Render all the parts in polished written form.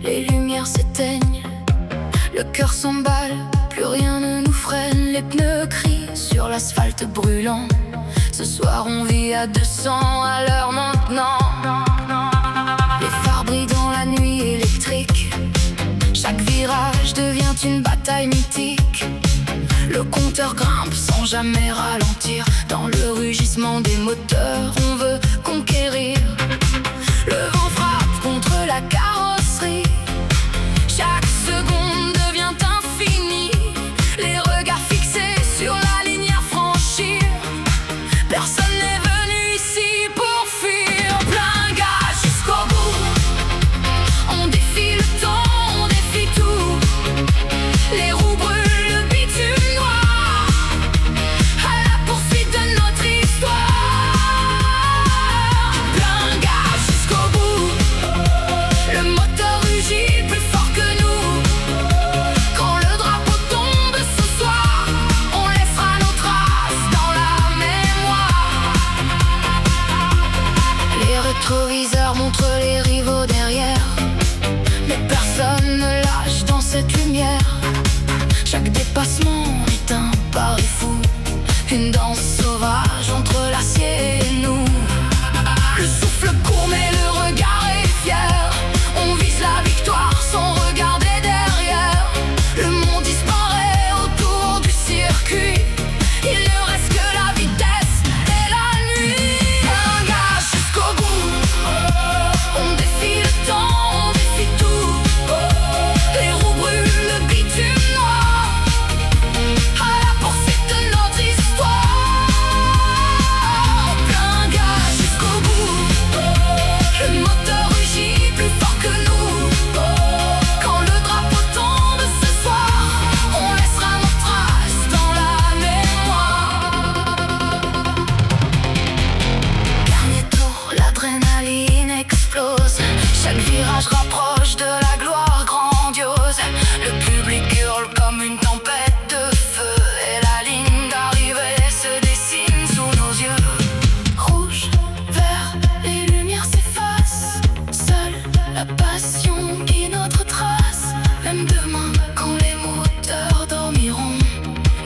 les lumières s'éteignent, le cœur s'emballe, plus rien ne nous freine. Les pneus crient sur l'asphalte brûlant. Ce soir on vit à 200 à l'heure maintenant. Les phares brillent dans la nuit électrique. Chaque virage devient une bataille mythique. Le compteur grimpe sans jamais ralentir. Dans le rugissement des moteurs, on veut conquérir. Le vent frappe contre la carrosserie. Chaque seconde devient infinie. Les regards fixés sur la ligne à franchir. Personne n'est venu ici pour fuir. Plein gaz jusqu'au bout. On défie le temps, on défie tout. Les roues brûlent, le bitume noir, à la poursuite de notre histoire. Plein gaz jusqu'au bout. Le moteur rugit plus fort que nous. Quand le drapeau tombe ce soir, on laissera nos traces dans la mémoire. Les rétroviseurs montrent les rivaux derrière, mais personne ne lâche dans cette lumière. Chaque dépassement est un pari fou, une danse sauvage entre l'acier et nous. Le souffle court mais le regard est fier. On vise la victoire sans regarder derrière. Le monde disparaît autour du circuit. Il ne reste que la vitesse et la nuit. Un gaz jusqu'au bout. On défie le temps, on défie tout. Les roues brûlent, le bitume noir, à la poursuite de notre histoire. Plein gaz jusqu'au bout. Le moteur rugit plus fort que nous. Quand le drapeau tombe ce soir, on laissera nos traces dans la mémoire. Dernier tour, l'adrénaline explose. Chaque virage rapproche de la gloire grandiose. Le public hurle comme une tempête de feu, et la ligne d'arrivée se dessine sous nos yeux. Rouge, vert, les lumières s'effacent. Seule la passion guide notre trace. Même demain, quand les moteurs dormiront,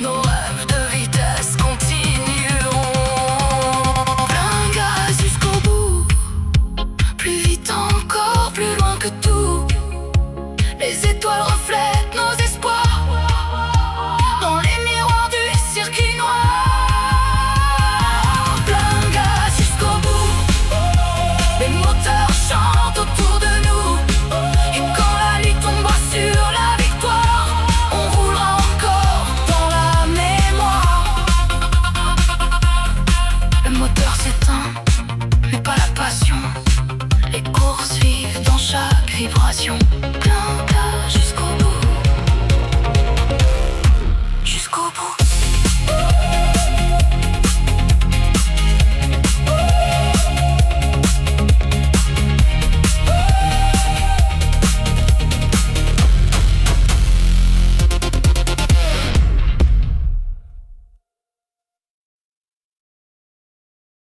nos rêves de vitesse continueront. Plein gaz jusqu'au bout. Plus vite encore, plus loin que tout. Les étoiles reflètent nos espoirs dans les miroirs du circuit noir. Plein gaz jusqu'au bout. Les moteurs chantent autour de nous. Et quand la nuit tombera sur la victoire, on roulera encore dans la mémoire. Le moteur s'éteint, mais pas la passion. Les courses vivent dans chaque vibration.